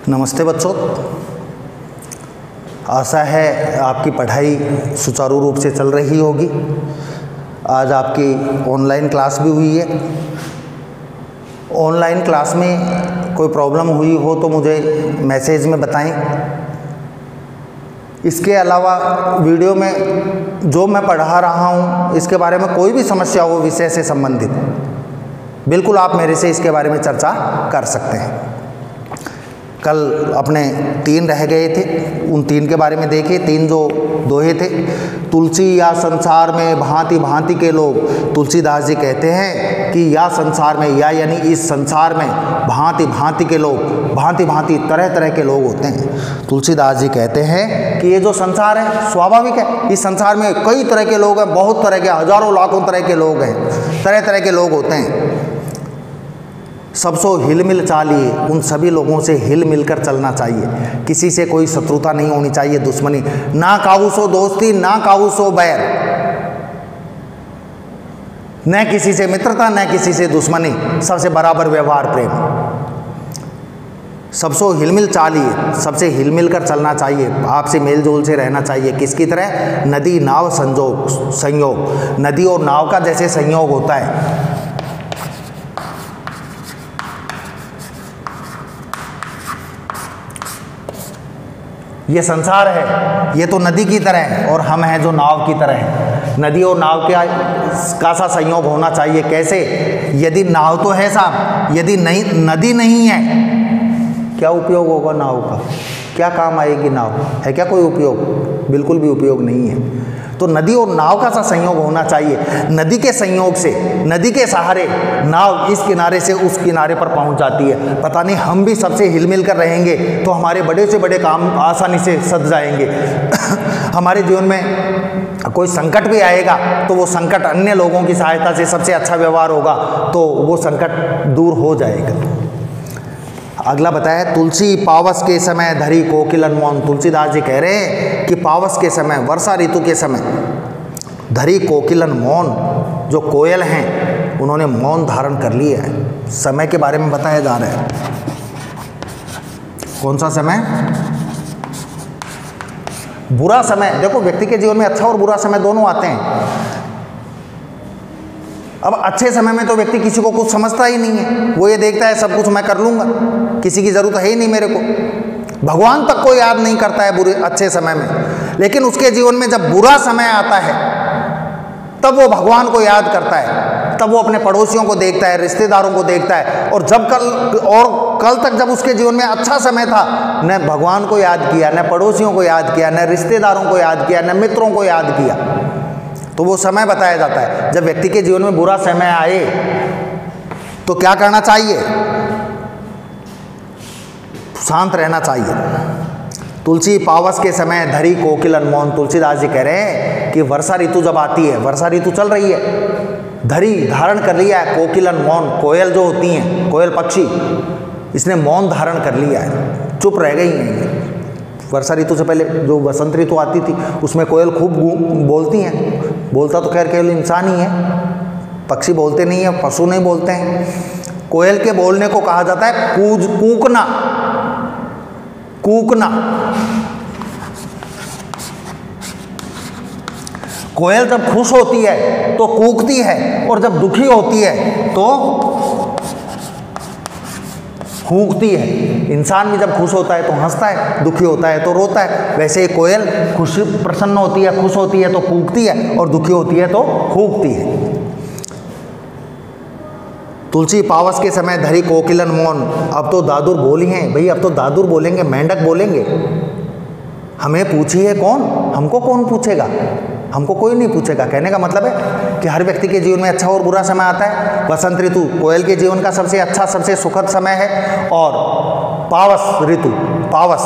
नमस्ते बच्चों, आशा है आपकी पढ़ाई सुचारू रूप से चल रही होगी। आज आपकी ऑनलाइन क्लास भी हुई है। ऑनलाइन क्लास में कोई प्रॉब्लम हुई हो तो मुझे मैसेज में बताएं। इसके अलावा वीडियो में जो मैं पढ़ा रहा हूँ इसके बारे में कोई भी समस्या हो विषय से संबंधित, बिल्कुल आप मेरे से इसके बारे में चर्चा कर सकते हैं। कल अपने 3 रह गए थे, उन 3 के बारे में देखे। 3 जो दोहे थे, तुलसी या संसार में भांति भांति के लोग। तुलसीदास जी कहते हैं कि या संसार में, या यानी इस संसार में भांति भांति के लोग, भांति भांति तरह तरह के लोग होते हैं। तुलसीदास जी कहते हैं कि ये जो संसार है स्वाभाविक है, इस संसार में कई तरह के लोग हैं, बहुत तरह के, हजारों लाखों तरह के लोग हैं, तरह तरह के लोग होते हैं। सबसो हिल मिल चालिए, उन सभी लोगों से हिल मिलकर चलना चाहिए। किसी से कोई शत्रुता नहीं होनी चाहिए, दुश्मनी ना। काहू सो दोस्ती ना काहू सो बैर, न किसी से मित्रता न किसी से दुश्मनी, सबसे बराबर व्यवहार प्रेम। सबसो हिलमिल चालिए, सबसे हिलमिल कर चलना चाहिए, आपसे मेल जोल से रहना चाहिए। किसकी तरह? नदी नाव संयोग। नदी और नाव का जैसे संयोग होता है, ये संसार है, ये तो नदी की तरह है और हम हैं जो नाव की तरह हैं। नदी और नाव का सा संयोग होना चाहिए। कैसे? यदि नाव तो है साहब, यदि नहीं, नदी नहीं है, क्या उपयोग होगा नाव का? क्या काम आएगी नाव? है क्या कोई उपयोग? बिल्कुल भी उपयोग नहीं है। तो नदी और नाव का सा संयोग होना चाहिए। नदी के संयोग से, नदी के सहारे नाव इस किनारे से उस किनारे पर पहुंच जाती है। पता नहीं, हम भी सबसे हिलमिल कर रहेंगे तो हमारे बड़े से बड़े काम आसानी से सध जाएंगे। हमारे जीवन में कोई संकट भी आएगा तो वो संकट अन्य लोगों की सहायता से, सबसे अच्छा व्यवहार होगा तो वो संकट दूर हो जाएगा। अगला बताया, तुलसी पावस के समय धरी कोकिलन मौन। तुलसीदास जी कह रहे हैं कि पावस के समय, वर्षा ऋतु के समय धरी कोकिलन मौन, जो कोयल हैं उन्होंने मौन धारण कर लिया है। समय के बारे में बताया जा रहा है। कौन सा समय? बुरा समय। देखो, व्यक्ति के जीवन में अच्छा और बुरा समय दोनों आते हैं। अब अच्छे समय में तो व्यक्ति किसी को कुछ समझता ही नहीं है, वो ये देखता है सब कुछ मैं कर लूँगा, किसी की ज़रूरत है ही नहीं मेरे को, भगवान तक को याद नहीं करता है बुरे अच्छे समय में। लेकिन उसके जीवन में जब बुरा समय आता है तब वो भगवान को याद करता है, तब वो अपने पड़ोसियों को देखता है, रिश्तेदारों को देखता है। और जब कल तक जब उसके जीवन में अच्छा समय था, न भगवान को याद किया, न पड़ोसियों को याद किया, न रिश्तेदारों को याद किया, न मित्रों को याद किया। तो वो समय बताया जाता है। जब व्यक्ति के जीवन में बुरा समय आए तो क्या करना चाहिए? शांत रहना चाहिए। तुलसी पावस के समय धरी कोकिलन मौन। तुलसीदास जी कह रहे हैं कि वर्षा ऋतु जब आती है, वर्षा ऋतु चल रही है, धरी धारण कर लिया है कोकिलन मौन। कोयल जो होती हैं, कोयल पक्षी, इसने मौन धारण कर लिया है, चुप रह गई हैं। वर्षा ऋतु से पहले जो वसंत ऋतु आती थी उसमें कोयल खूब बोलती हैं। बोलता तो खैर केवल इंसान ही है, पक्षी बोलते नहीं है, पशु नहीं बोलते हैं। कोयल के बोलने को कहा जाता है कूकना। कूकना। कोयल जब खुश होती है तो कूकती है, और जब दुखी होती है तो कूकती है। इंसान भी जब खुश होता है तो हंसता है, दुखी होता है तो रोता है। वैसे ही कोयल खुश, प्रसन्न होती है, खुश होती है तो कूकती है, और दुखी होती है तो कूकती है। तुलसी पावस के समय धरी कोकिलन मौन। अब तो दादुर बोली हैं भाई, अब तो दादुर बोलेंगे, मेंढक बोलेंगे। हमें पूछिए कौन? हमको कौन पूछेगा? हमको कोई नहीं पूछेगा। कहने का मतलब है कि हर व्यक्ति के जीवन में अच्छा और बुरा समय आता है। वसंत ऋतु कोयल के जीवन का सबसे अच्छा, सबसे सुखद समय है। और पावस ऋतु, पावस,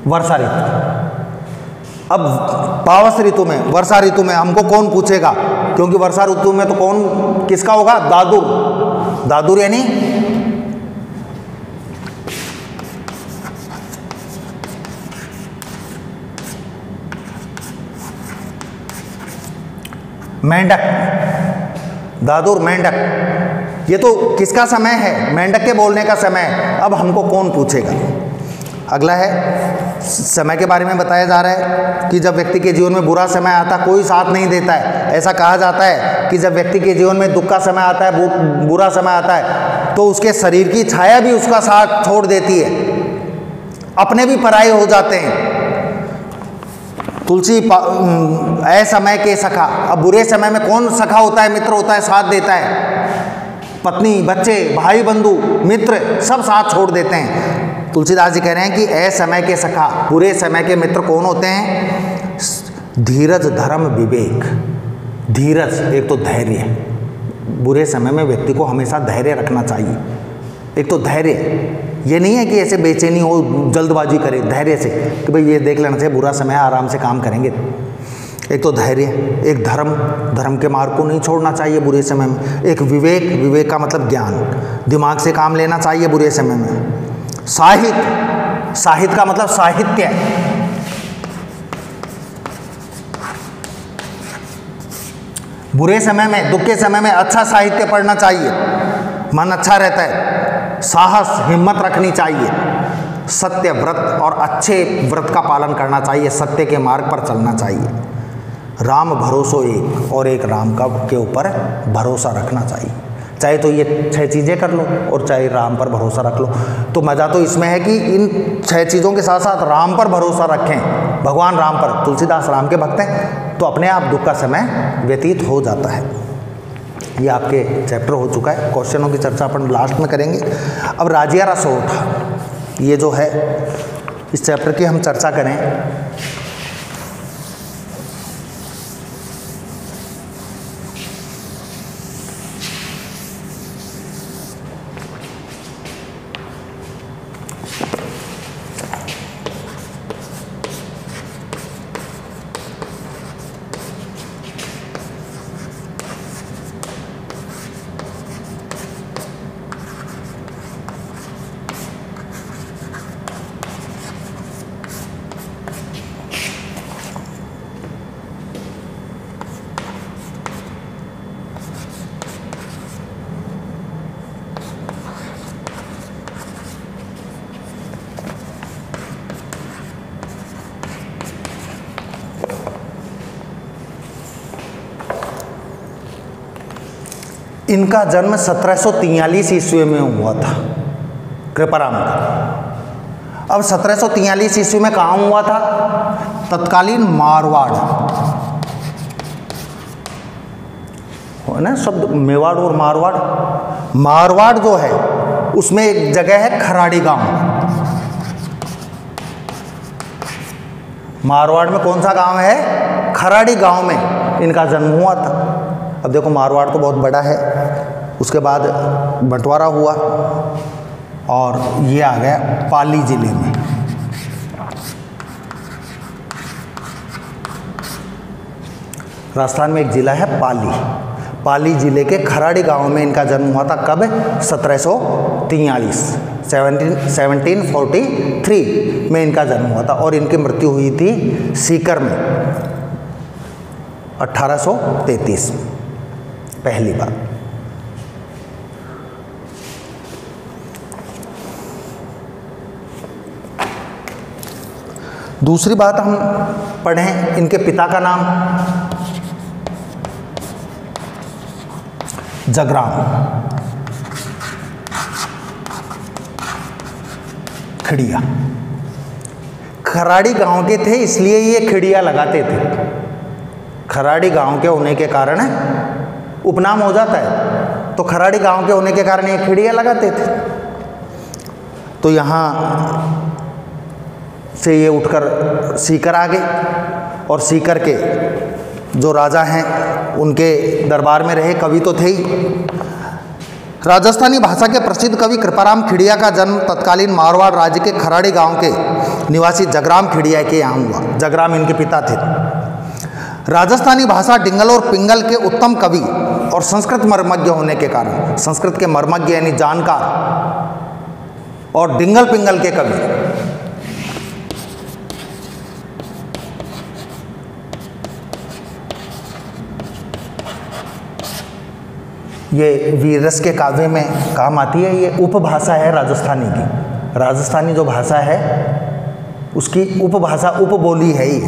वर्षा ऋतु। अब पावस ऋतु में, वर्षा ऋतु में हमको कौन पूछेगा? क्योंकि वर्षा ऋतु में तो कौन, किसका होगा? दादुर। दादुर यानी मेंढक, दादुर मेंढक, ये तो किसका समय है? मेंढक के बोलने का समय है। अब हमको कौन पूछेगा? अगला है, समय के बारे में बताया जा रहा है कि जब व्यक्ति के जीवन में बुरा समय आता है कोई साथ नहीं देता है। ऐसा कहा जाता है कि जब व्यक्ति के जीवन में दुख का समय आता है, बुरा समय आता है, तो उसके शरीर की छाया भी उसका साथ छोड़ देती है, अपने भी पराये हो जाते हैं। तुलसी असमय के सखा। अब बुरे समय में कौन सखा होता है, मित्र होता है, साथ देता है? पत्नी, बच्चे, भाई, बंधु, मित्र सब साथ छोड़ देते हैं। तुलसीदास जी कह रहे हैं कि असमय के सखा, बुरे समय के मित्र कौन होते हैं? धीरज, धर्म, विवेक। धीरज, एक तो धैर्य, बुरे समय में व्यक्ति को हमेशा धैर्य रखना चाहिए। एक तो धैर्य, ये नहीं है कि ऐसे बेचैनी हो, जल्दबाजी करे, धैर्य से कि भाई ये देख लेना चाहिए, बुरा समय है, आराम से काम करेंगे। एक तो धैर्य, एक धर्म, धर्म के मार्ग को नहीं छोड़ना चाहिए बुरे समय में। एक विवेक, विवेक का मतलब ज्ञान, दिमाग से काम लेना चाहिए बुरे समय में। साहित्य, साहित्य का मतलब साहित्य, बुरे समय में, दुख के समय में अच्छा साहित्य पढ़ना चाहिए, मन अच्छा रहता है। साहस, हिम्मत रखनी चाहिए। सत्य, व्रत और अच्छे व्रत का पालन करना चाहिए, सत्य के मार्ग पर चलना चाहिए। राम भरोसो एक, और एक राम का के ऊपर भरोसा रखना चाहिए। चाहे तो ये 6 चीज़ें कर लो और चाहे राम पर भरोसा रख लो। तो मज़ा तो इसमें है कि इन 6 चीज़ों के साथ साथ राम पर भरोसा रखें, भगवान राम पर। तुलसीदास राम के भक्त हैं, तो अपने आप दुख का समय व्यतीत हो जाता है। ये आपके चैप्टर हो चुका है। क्वेश्चनों की चर्चा अपन लास्ट में करेंगे। अब राजिया रसोठ, ये जो है इस चैप्टर की हम चर्चा करें। इनका जन्म 1743 ईस्वी में हुआ था, कृपाराम का। अब 1743 ईस्वी में कहाँ हुआ था? तत्कालीन मारवाड़, है ना शब्द, मेवाड़ और मारवाड़। मारवाड़ जो है उसमें एक जगह है खराड़ी गांव। मारवाड़ में कौन सा गांव है? खराड़ी गांव में इनका जन्म हुआ था। अब देखो मारवाड़ तो बहुत बड़ा है, उसके बाद बंटवारा हुआ और ये आ गया पाली जिले में। राजस्थान में एक जिला है पाली, पाली जिले के खराड़ी गांव में इनका जन्म हुआ था। कब? 1743, 1743 में इनका जन्म हुआ था और इनकी मृत्यु हुई थी सीकर में 1833 में पहली बार। दूसरी बात हम पढ़ें, इनके पिता का नाम जगराम खिड़िया। खराड़ी गांव के थे इसलिए ये खिड़िया लगाते थे। खराड़ी गांव के होने के कारण उपनाम हो जाता है, तो खराड़ी गांव के होने के कारण ये खिड़िया लगाते थे। तो यहाँ से ये उठकर सीकर आ गए और सीकर के जो राजा हैं उनके दरबार में रहे। कवि तो थे ही। राजस्थानी भाषा के प्रसिद्ध कवि कृपाराम खिड़िया का जन्म तत्कालीन मारवाड़ राज्य के खराड़ी गांव के निवासी जगराम खिड़िया के यहाँ हुआ। जगराम इनके पिता थे। राजस्थानी भाषा डिंगल और पिंगल के उत्तम कवि और संस्कृत मर्मज्ञ होने के कारण, संस्कृत के मर्मज्ञ यानी जानकार और डिंगल पिंगल के कवि, ये वीररस के काव्य में काम आती है। ये उपभाषा है राजस्थानी की। राजस्थानी जो भाषा है उसकी उपभाषा, उपबोली है ये।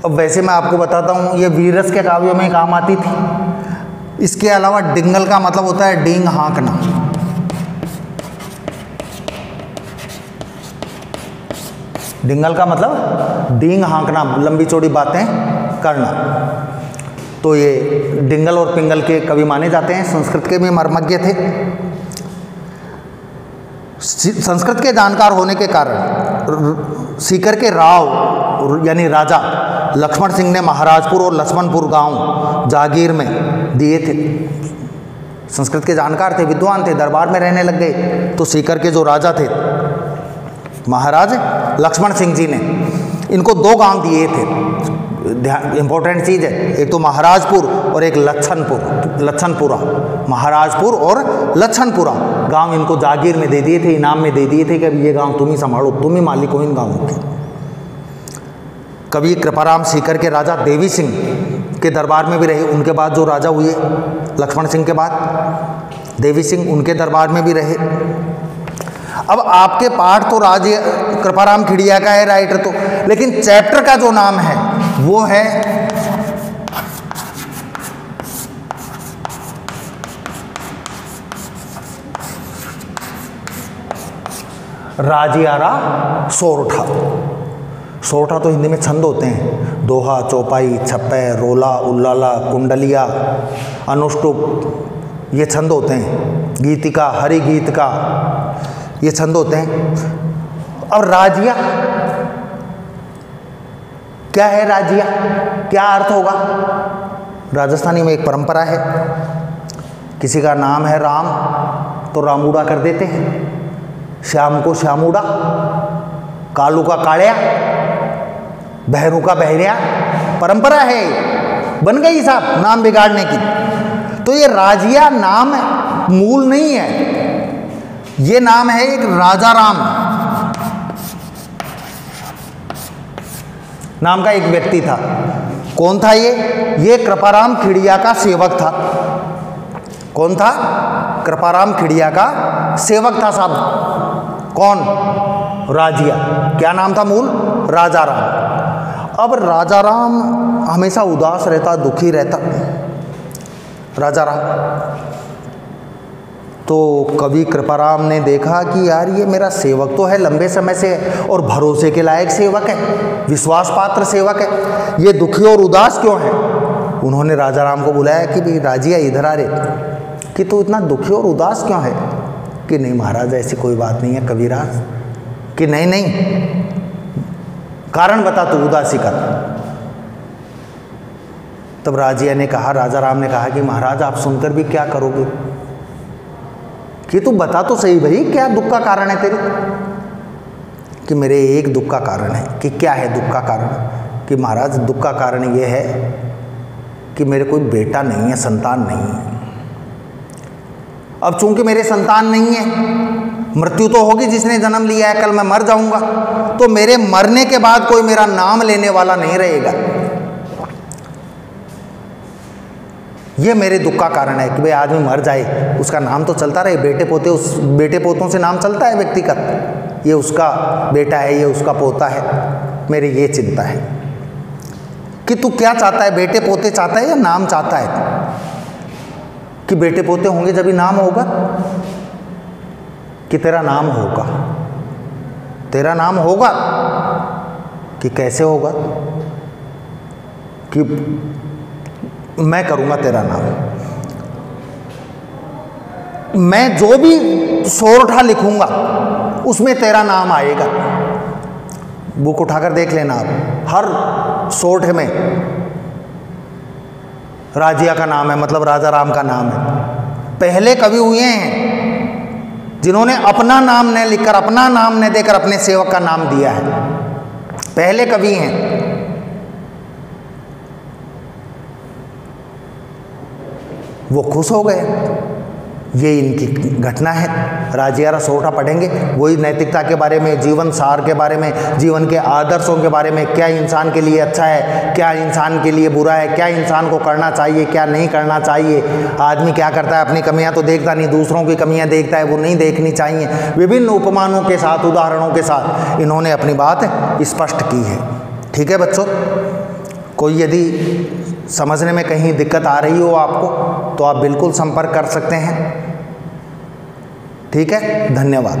अब वैसे मैं आपको बताता हूँ, ये वीररस के काव्यों में काम आती थी। इसके अलावा डिंगल का मतलब होता है डींग हाँकना। डिंगल का मतलब डींग हाँकना, लंबी चौड़ी बातें करना। तो ये डिंगल और पिंगल के कवि माने जाते हैं। संस्कृत के भी मर्मज्ञ थे। संस्कृत के जानकार होने के कारण सीकर के राव यानी राजा लक्ष्मण सिंह ने महाराजपुर और लक्ष्मणपुर गांव जागीर में दिए थे। संस्कृत के जानकार थे, विद्वान थे, दरबार में रहने लग गए। तो सीकर के जो राजा थे महाराज लक्ष्मण सिंह जी ने इनको 2 गांव दिए थे। ध्यान, इंपॉर्टेंट चीज़ है, एक तो महाराजपुर और एक लच्छनपुरा। महाराजपुर और लच्छनपुरा गांव इनको जागीर में दे दिए थे, इनाम में दे दिए थे कि ये गांव तुम ही संभालो, तुम ही मालिक हो इन गांवों के। कवि कृपाराम सीकर के राजा देवी सिंह के दरबार में भी रहे। उनके बाद जो राजा हुए लक्ष्मण सिंह के बाद देवी सिंह, उनके दरबार में भी रहे। अब आपके पाठ तो राजे कृपाराम खिड़िया का है राइटर तो, लेकिन चैप्टर का जो नाम है वो है राजियारा सोरठा। सोरठा तो हिंदी में छंद होते हैं, दोहा, चौपाई, छप्पे, रोला, उल्लाला, कुंडलिया, अनुष्टुप, ये छंद होते हैं। गीतिका, हरि गीत का, ये छंद होते हैं। और राजिया क्या है? राजिया क्या अर्थ होगा? राजस्थानी में एक परंपरा है, किसी का नाम है राम तो रामूड़ा कर देते हैं, श्याम को श्यामूड़ा, कालू का कालिया, बहरू का बहरिया। परंपरा है, बन गई साहब नाम बिगाड़ने की। तो ये राजिया नाम मूल नहीं है, ये नाम है एक राजा राम नाम का एक व्यक्ति था। कौन था ये? ये कृपाराम खिड़िया का सेवक था। कौन था? कृपाराम खिड़िया का सेवक था साहब। कौन? राजिया। क्या नाम था मूल? राजा राम। अब राजा राम हमेशा उदास रहता, दुखी रहता राजा राम। तो कवि कृपाराम ने देखा कि यार ये मेरा सेवक तो है, लंबे समय से और भरोसे के लायक सेवक है, विश्वास पात्र सेवक है, ये दुखी और उदास क्यों है? उन्होंने राजा राम को बुलाया कि भाई राजिया इधर आ रे, कि तू इतना दुखी और उदास क्यों है? कि नहीं महाराज ऐसी कोई बात नहीं है कविराज। कि नहीं नहीं, कारण बता तू उदासी का। तब राजिया ने कहा, राजा राम ने कहा कि महाराज आप सुनकर भी क्या करोगे, कि तू बता तो सही भाई क्या दुख का कारण है तेरे? कि मेरे एक दुख का कारण है। कि क्या है दुख का कारण? कि महाराज दुख का कारण ये है कि मेरे कोई बेटा नहीं है, संतान नहीं है। अब चूंकि मेरे संतान नहीं है, मृत्यु तो होगी, जिसने जन्म लिया है, कल मैं मर जाऊंगा, तो मेरे मरने के बाद कोई मेरा नाम लेने वाला नहीं रहेगा। ये मेरे दुख का कारण है कि भाई आदमी मर जाए, उसका नाम तो चलता रहे, बेटे पोते, उस बेटे पोतों से नाम चलता है व्यक्तिगत, ये उसका बेटा है, ये उसका पोता है। मेरी ये चिंता है कि तू क्या चाहता है, बेटे पोते चाहता है या नाम चाहता है? कि बेटे पोते होंगे जब ही नाम होगा, कि तेरा नाम होगा। तेरा नाम होगा कि कैसे होगा? कि मैं करूंगा तेरा नाम, मैं जो भी सोरठा लिखूंगा उसमें तेरा नाम आएगा। बुक उठाकर देख लेना आप, हर सोरठे में राजिया का नाम है, मतलब राजा राम का नाम है। पहले कवि हुए हैं जिन्होंने अपना नाम न लिखकर, अपना नाम न देकर अपने सेवक का नाम दिया है। पहले कवि हैं। वो खुश हो गए, ये इनकी घटना है। राजियारा सोरठा पढ़ेंगे, वही नैतिकता के बारे में, जीवन सार के बारे में, जीवन के आदर्शों के बारे में, क्या इंसान के लिए अच्छा है, क्या इंसान के लिए बुरा है, क्या इंसान को करना चाहिए, क्या नहीं करना चाहिए। आदमी क्या करता है, अपनी कमियां तो देखता नहीं, दूसरों की कमियां देखता है, वो नहीं देखनी चाहिए। विभिन्न उपमानों के साथ, उदाहरणों के साथ इन्होंने अपनी बात स्पष्ट की है। ठीक है बच्चों, कोई यदि समझने में कहीं दिक्कत आ रही हो आपको तो आप बिल्कुल संपर्क कर सकते हैं। ठीक है, धन्यवाद।